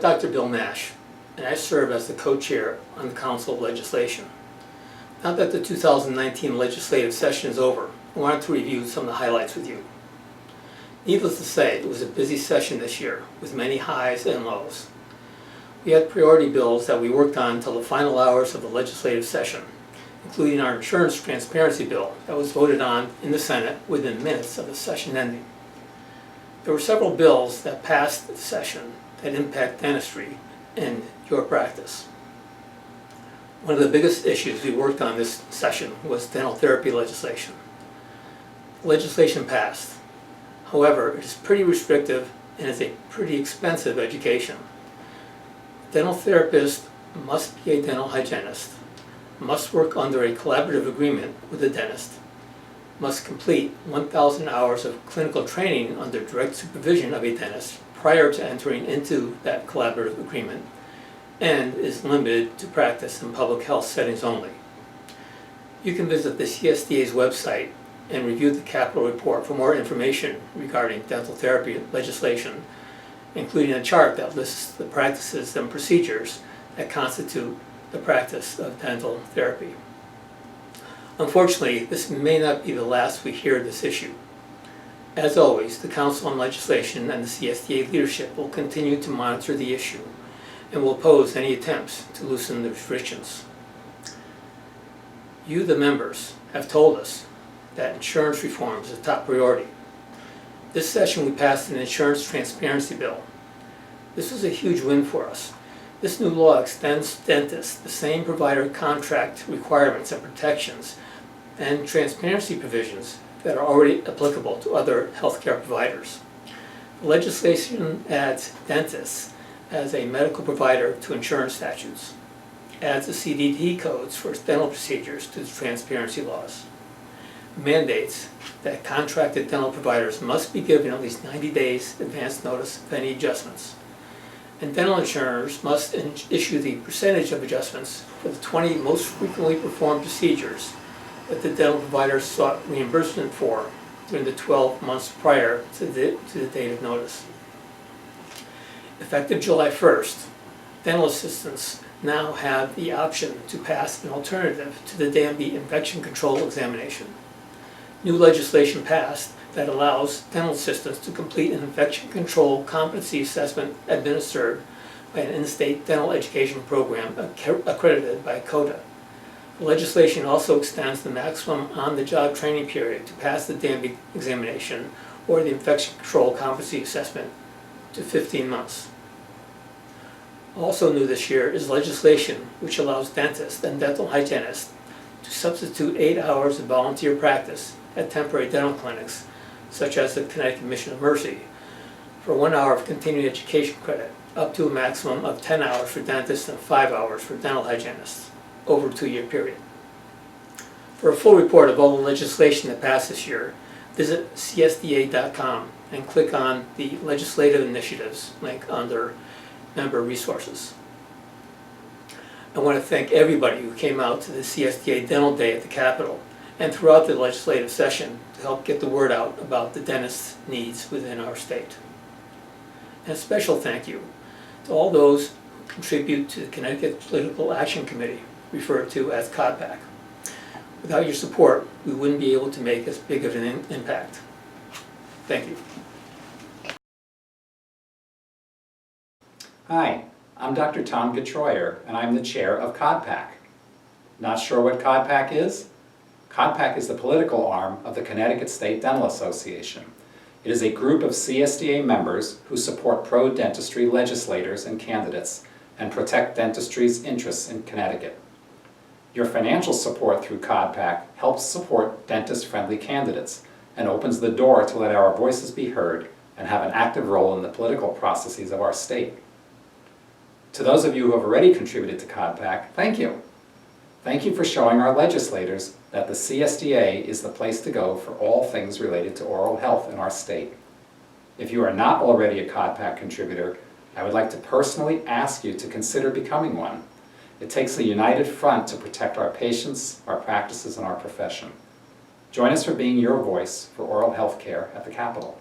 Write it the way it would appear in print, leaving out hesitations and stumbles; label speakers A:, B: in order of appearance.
A: Dr. Bill Nash, and I serve as the co-chair on the Council of Legislation. Now that the 2019 legislative session is over, I wanted to review some of the highlights with you. Needless to say, it was a busy session this year, with many highs and lows. We had priority bills that we worked on until the final hours of the legislative session, including our insurance transparency bill that was voted on in the Senate within minutes of the session ending. There were several bills that passed the session that impact dentistry and your practice. One of the biggest issues we worked on this session was dental therapy legislation. Legislation passed. However, it is pretty restrictive and is a pretty expensive education. Dental therapists must be a dental hygienist, must work under a collaborative agreement with a dentist, must complete 1,000 hours of clinical training under direct supervision of a dentist prior to entering into that collaborative agreement, and is limited to practice in public health settings only. You can visit the CSDA's website and review the Capital Report for more information regarding dental therapy legislation, including a chart that lists the practices and procedures that constitute the practice of dental therapy. Unfortunately, this may not be the last we hear of this issue. As always, the Council on Legislation and the CSDA leadership will continue to monitor the issue and will oppose any attempts to loosen the restrictions. You, the members, have told us that insurance reform is a top priority. This session we passed an insurance transparency bill. This was a huge win for us. This new law extends to dentists the same provider contract requirements and protections and transparency provisions that are already applicable to other healthcare providers. The legislation adds dentists as a medical provider to insurance statutes, adds the CDD codes for dental procedures to the transparency laws, mandates that contracted dental providers must be given at least 90 days advance notice of any adjustments, and dental insurers must issue the percentage of adjustments for the 20 most frequently performed procedures that the dental provider sought reimbursement for during the 12 months prior to the date of notice. Effective July 1st, dental assistants now have the option to pass an alternative to the DAMB infection control examination. New legislation passed that allows dental assistants to complete an infection control competency assessment administered by an in-state dental education program accredited by CODA. The legislation also extends the maximum on-the-job training period to pass the DAMB examination or the infection control competency assessment to 15 months. Also new this year is legislation which allows dentists and dental hygienists to substitute 8 hours of volunteer practice at temporary dental clinics, such as the Connecticut Mission of Mercy, for 1 hour of continuing education credit, up to a maximum of 10 hours for dentists and 5 hours for dental hygienists, over a 2-year period. For a full report of all the legislation that passed this year, visit CSDA.com and click on the Legislative Initiatives link under Member Resources. I want to thank everybody who came out to the CSDA Dental Day at the Capitol and throughout the legislative session to help get the word out about the dentist's needs within our state. And a special thank you to all those who contribute to the Connecticut Political Action Committee, referred to as CODPAC. Without your support, we wouldn't be able to make as big of an impact. Thank you.
B: Hi, I'm Dr. Tom Getroyer, and I'm the chair of CODPAC. Not sure what CODPAC is? CODPAC is the political arm of the Connecticut State Dental Association. It is a group of CSDA members who support pro-dentistry legislators and candidates and protect dentistry's interests in Connecticut. Your financial support through CODPAC helps support dentist-friendly candidates and opens the door to let our voices be heard and have an active role in the political processes of our state. To those of you who have already contributed to CODPAC, thank you. Thank you for showing our legislators that the CSDA is the place to go for all things related to oral health in our state. If you are not already a CODPAC contributor, I would like to personally ask you to consider becoming one. It takes a united front to protect our patients, our practices, and our profession. Join us for being your voice for oral health care at the Capitol.